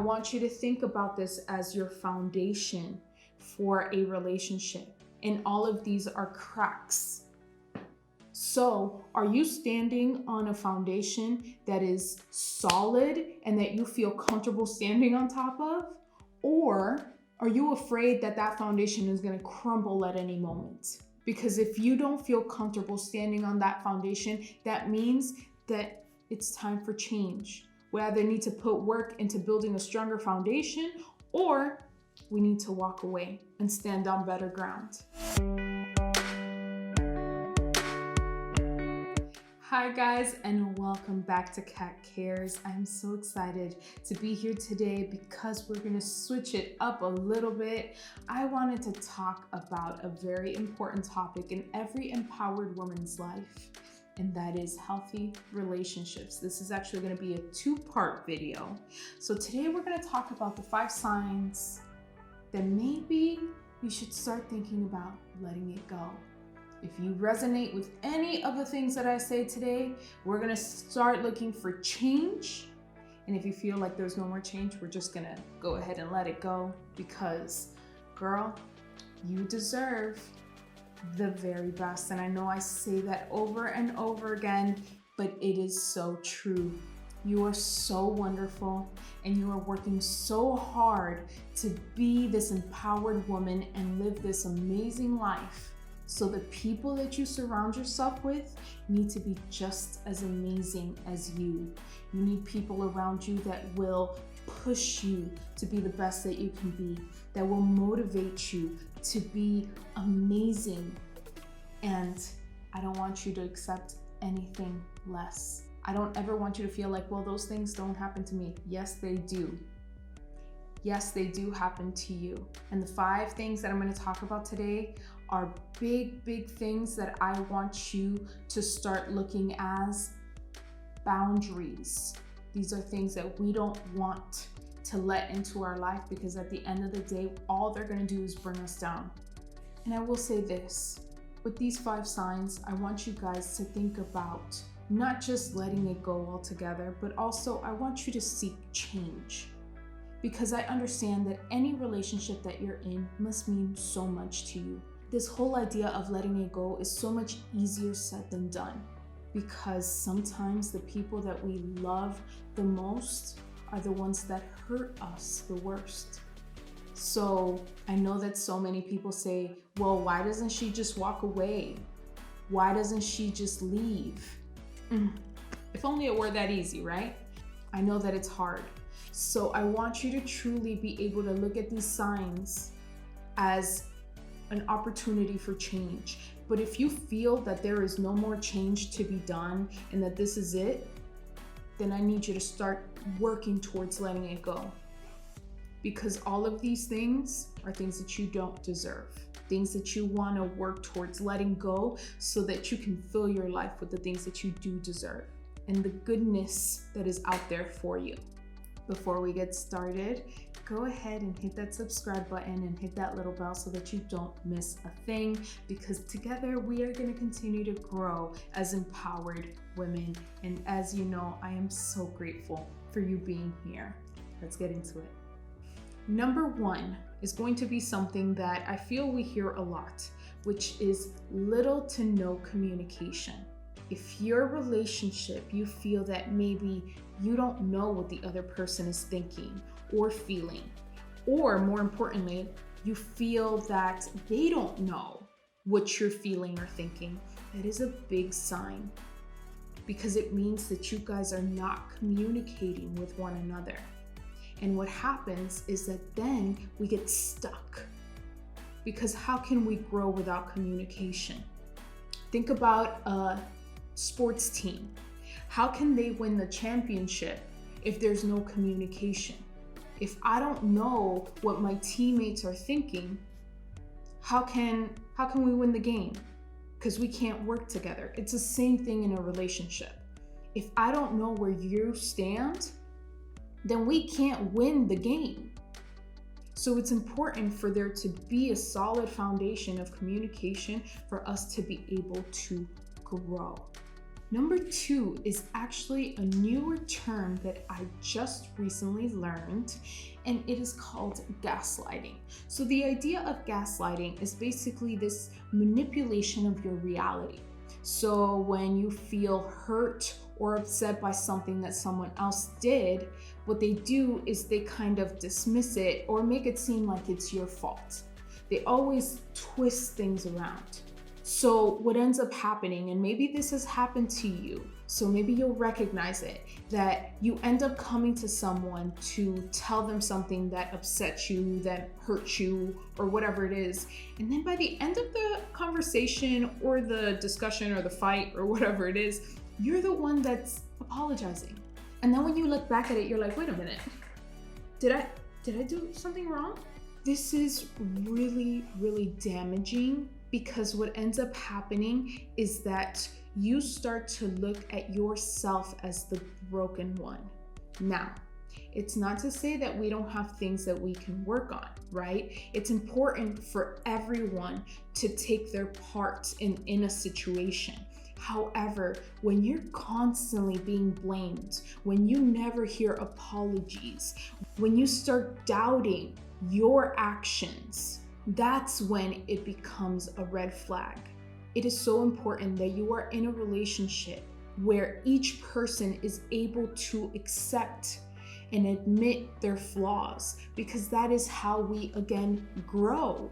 want you to think about this as your foundation for a relationship. And all of these are cracks. So, are you standing on a foundation that is solid and that you feel comfortable standing on top of? Or are you afraid that that foundation is going to crumble at any moment? Because if you don't feel comfortable standing on that foundation, that means that it's time for change. We either need to put work into building a stronger foundation, or we need to walk away and stand on better ground. Hi guys, and welcome back to Katt Cares. I'm so excited to be here today because we're gonna switch it up a little bit. I wanted to talk about a very important topic in every empowered woman's life, and that is healthy relationships. This is actually gonna be a two-part video. So today we're gonna talk about the 5 signs that maybe you should start thinking about letting it go. If you resonate with any of the things that I say today, we're gonna start looking for change. And if you feel like there's no more change, we're just gonna go ahead and let it go because, girl, you deserve the very best. And I know I say that over and over again, but it is so true. You are so wonderful and you are working so hard to be this empowered woman and live this amazing life. So the people that you surround yourself with need to be just as amazing as you. You need people around you that will push you to be the best that you can be, that will motivate you to be amazing. And I don't want you to accept anything less. I don't ever want you to feel like, well, those things don't happen to me. Yes, they do. Yes, they do happen to you. And the 5 things that I'm going to talk about today are big things that I want you to start looking as boundaries. These are things that we don't want to let into our life because at the end of the day, all they're going to do is bring us down. And I will say this, with these 5 signs, I want you guys to think about not just letting it go altogether, but also I want you to seek change. Because I understand that any relationship that you're in must mean so much to you. This whole idea of letting it go is so much easier said than done, because sometimes the people that we love the most are the ones that hurt us the worst. So I know that so many people say, well, why doesn't she just walk away? Why doesn't she just leave? If only it were that easy, right? I know that it's hard. So I want you to truly be able to look at these signs as an opportunity for change. But if you feel that there is no more change to be done and that this is it, then I need you to start working towards letting it go. Because all of these things are things that you don't deserve. Things that you want to work towards letting go so that you can fill your life with the things that you do deserve and the goodness that is out there for you. Before we get started, go ahead and hit that subscribe button and hit that little bell so that you don't miss a thing, because together we are going to continue to grow as empowered women. And as you know, I am so grateful for you being here. Let's get into it. Number 1 is going to be something that I feel we hear a lot, which is little to no communication. If your relationship, you feel that maybe you don't know what the other person is thinking or feeling, or more importantly, you feel that they don't know what you're feeling or thinking, that is a big sign, because it means that you guys are not communicating with one another. And what happens is that then we get stuck, because how can we grow without communication? Think about a sports team. How can they win the championship if there's no communication? If I don't know what my teammates are thinking, how can we win the game? Because we can't work together. It's the same thing in a relationship. If I don't know where you stand, then we can't win the game. So it's important for there to be a solid foundation of communication for us to be able to grow. Number 2 is actually a newer term that I just recently learned, and it is called gaslighting. So the idea of gaslighting is basically this manipulation of your reality. So when you feel hurt or upset by something that someone else did, what they do is they kind of dismiss it or make it seem like it's your fault. They always twist things around. So what ends up happening, and maybe this has happened to you, so maybe you'll recognize it, that you end up coming to someone to tell them something that upsets you, that hurts you, or whatever it is. And then by the end of the conversation or the discussion or the fight or whatever it is, you're the one that's apologizing. And then when you look back at it, you're like, wait a minute, did I do something wrong? This is really, really damaging, because what ends up happening is that you start to look at yourself as the broken one. Now, it's not to say that we don't have things that we can work on, right? It's important for everyone to take their part in a situation. However, when you're constantly being blamed, when you never hear apologies, when you start doubting your actions, that's when it becomes a red flag. It is so important that you are in a relationship where each person is able to accept and admit their flaws, because that is how we, again, grow.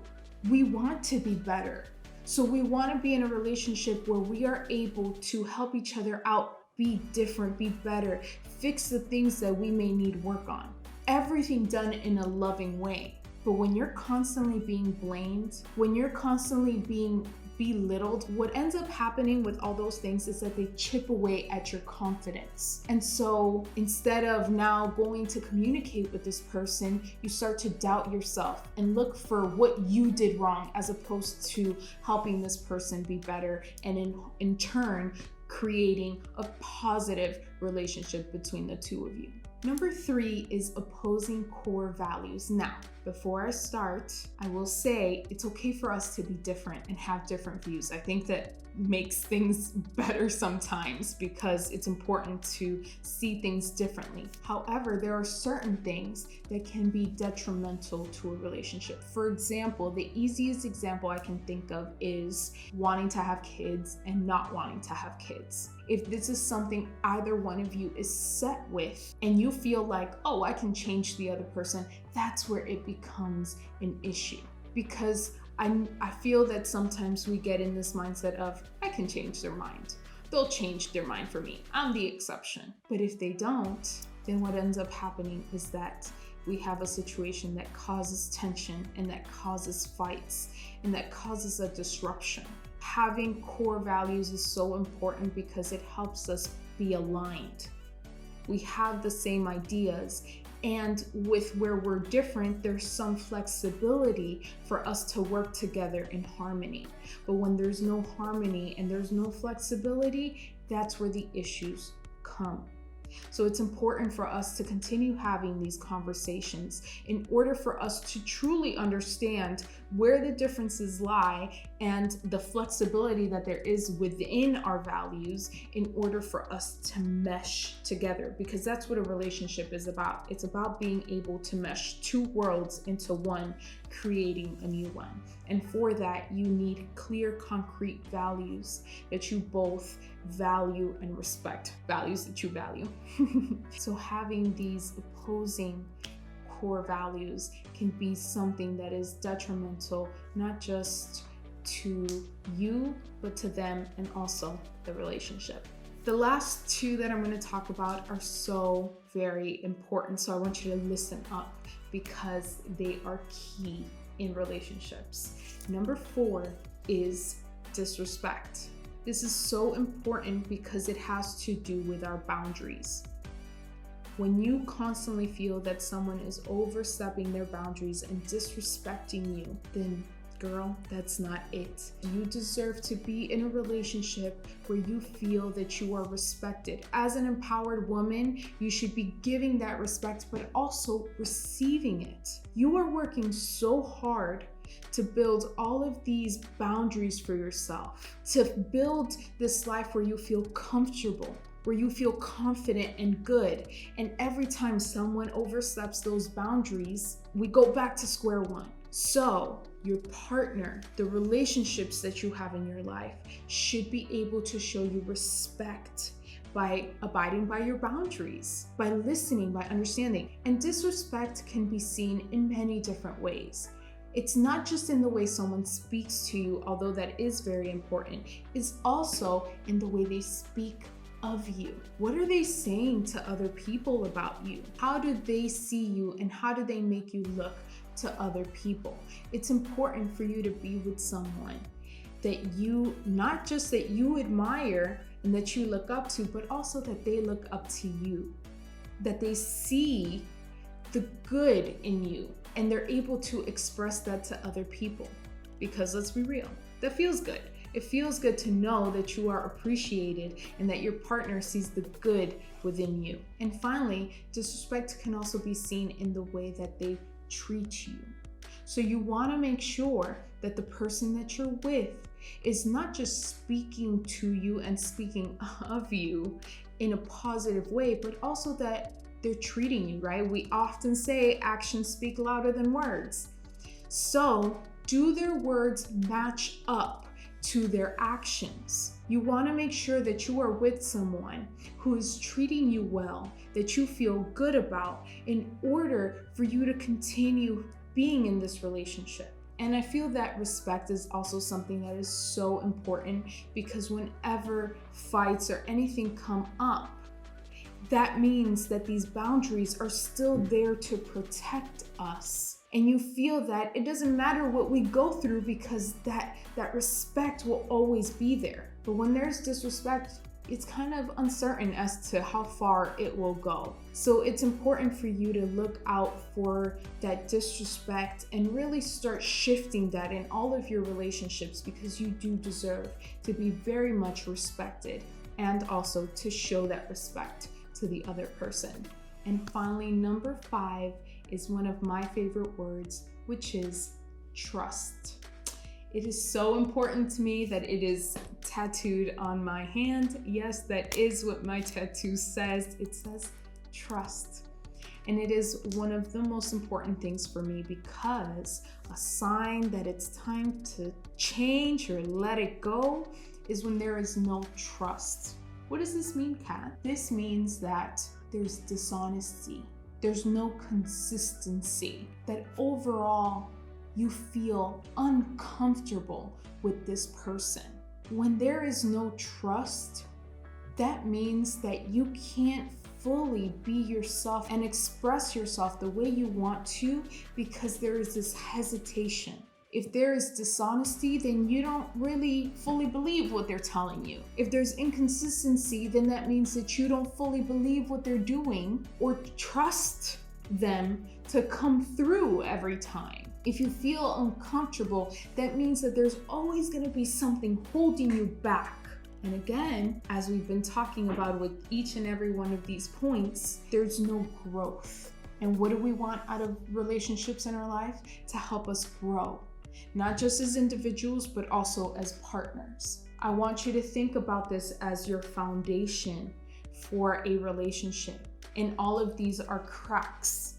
We want to be better. So we want to be in a relationship where we are able to help each other out, be different, be better, fix the things that we may need work on. Everything done in a loving way. But when you're constantly being blamed, when you're constantly being belittled, what ends up happening with all those things is that they chip away at your confidence. And so instead of now going to communicate with this person, you start to doubt yourself and look for what you did wrong, as opposed to helping this person be better, and in turn creating a positive relationship between the two of you. Number 3 is opposing core values. Now, before I start, I will say it's okay for us to be different and have different views. I think that makes things better sometimes, because it's important to see things differently. However, there are certain things that can be detrimental to a relationship. For example, the easiest example I can think of is wanting to have kids and not wanting to have kids. If this is something either one of you is set with, and you feel like, oh, I can change the other person, that's where it becomes an issue. Because I feel that sometimes we get in this mindset of, I can change their mind. They'll change their mind for me. I'm the exception. But if they don't, then what ends up happening is that we have a situation that causes tension, and that causes fights, and that causes a disruption. Having core values is so important because it helps us be aligned. We have the same ideas, and with where we're different, there's some flexibility for us to work together in harmony. But when there's no harmony and there's no flexibility, that's where the issues come. So it's important for us to continue having these conversations in order for us to truly understand where the differences lie and the flexibility that there is within our values in order for us to mesh together, because that's what a relationship is about. It's about being able to mesh two worlds into one, creating a new one. And for that, you need clear, concrete values that you both value and respect, values that you value. So having these opposing core values can be something that is detrimental, not just to you, but to them and also the relationship. The last 2 that I'm going to talk about are so very important. So I want you to listen up, because they are key in relationships. Number 4 is disrespect. This is so important because it has to do with our boundaries. When you constantly feel that someone is overstepping their boundaries and disrespecting you, then girl, that's not it. You deserve to be in a relationship where you feel that you are respected. As an empowered woman, you should be giving that respect, but also receiving it. You are working so hard to build all of these boundaries for yourself, to build this life where you feel comfortable, where you feel confident and good. And every time someone oversteps those boundaries, we go back to square one. So your partner, the relationships that you have in your life should be able to show you respect by abiding by your boundaries, by listening, by understanding. And disrespect can be seen in many different ways. It's not just in the way someone speaks to you, although that is very important. It's also in the way they speak of you. What are they saying to other people about you? How do they see you and how do they make you look to other people? It's important for you to be with someone that you, not just that you admire and that you look up to, but also that they look up to you, that they see the good in you and they're able to express that to other people. Because let's be real, that feels good. It feels good to know that you are appreciated and that your partner sees the good within you. And finally, disrespect can also be seen in the way that they treat you. So you want to make sure that the person that you're with is not just speaking to you and speaking of you in a positive way, but also that they're treating you right. We often say actions speak louder than words. So do their words match up to their actions? You want to make sure that you are with someone who is treating you well, that you feel good about, in order for you to continue being in this relationship. And I feel that respect is also something that is so important, because whenever fights or anything come up, that means that these boundaries are still there to protect us. And you feel that it doesn't matter what we go through, because that respect will always be there. But when there's disrespect, it's kind of uncertain as to how far it will go. So it's important for you to look out for that disrespect and really start shifting that in all of your relationships, because you do deserve to be very much respected and also to show that respect to the other person. And finally, number 5 is one of my favorite words, which is trust. It is so important to me that it is tattooed on my hand. Yes, that is what my tattoo says. It says trust. And it is one of the most important things for me, because a sign that it's time to change or let it go is when there is no trust. What does this mean, Katt? This means that there's dishonesty. There's no consistency, that overall you feel uncomfortable with this person. When there is no trust, that means that you can't fully be yourself and express yourself the way you want to, because there is this hesitation. If there is dishonesty, then you don't really fully believe what they're telling you. If there's inconsistency, then that means that you don't fully believe what they're doing or trust them to come through every time. If you feel uncomfortable, that means that there's always going to be something holding you back. And again, as we've been talking about with each and every one of these points, there's no growth. And what do we want out of relationships in our life? To help us grow. Not just as individuals, but also as partners. I want you to think about this as your foundation for a relationship. And all of these are cracks.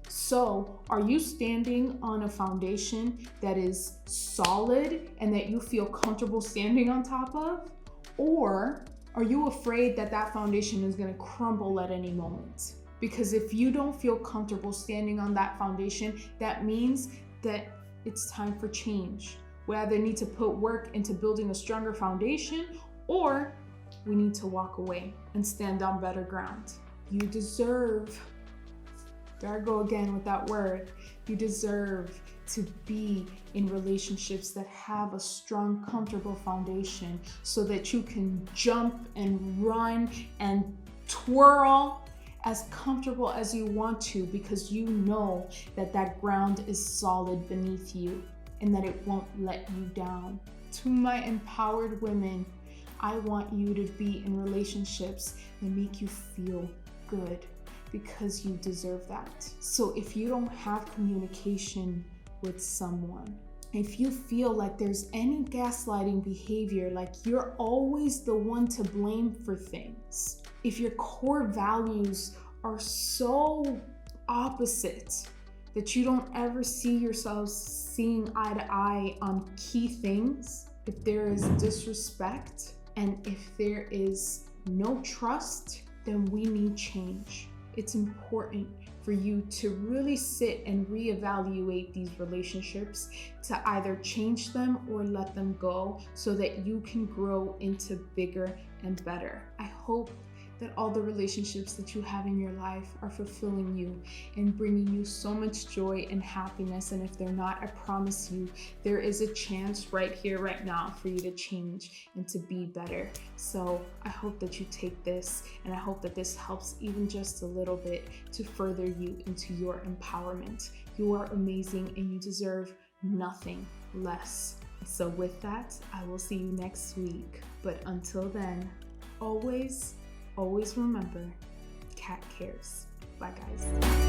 So, are you standing on a foundation that is solid and that you feel comfortable standing on top of? Or are you afraid that that foundation is going to crumble at any moment? Because if you don't feel comfortable standing on that foundation, that means that it's time for change. We either need to put work into building a stronger foundation, or we need to walk away and stand on better ground. You deserve, there I go again with that word, you deserve to be in relationships that have a strong, comfortable foundation, so that you can jump and run and twirl as comfortable as you want to, because you know that that ground is solid beneath you and that it won't let you down. To my empowered women, I want you to be in relationships that make you feel good, because you deserve that. So if you don't have communication with someone, if you feel like there's any gaslighting behavior, like you're always the one to blame for things, if your core values are so opposite that you don't ever see yourselves seeing eye to eye on key things, if there is disrespect and if there is no trust, then we need change. It's important for you to really sit and reevaluate these relationships, to either change them or let them go so that you can grow into bigger and better. I hope that all the relationships that you have in your life are fulfilling you and bringing you so much joy and happiness. And if they're not, I promise you, there is a chance right here, right now for you to change and to be better. So I hope that you take this, and I hope that this helps even just a little bit to further you into your empowerment. You are amazing and you deserve nothing less. So with that, I will see you next week. But until then, always remember, Katt cares. Bye guys.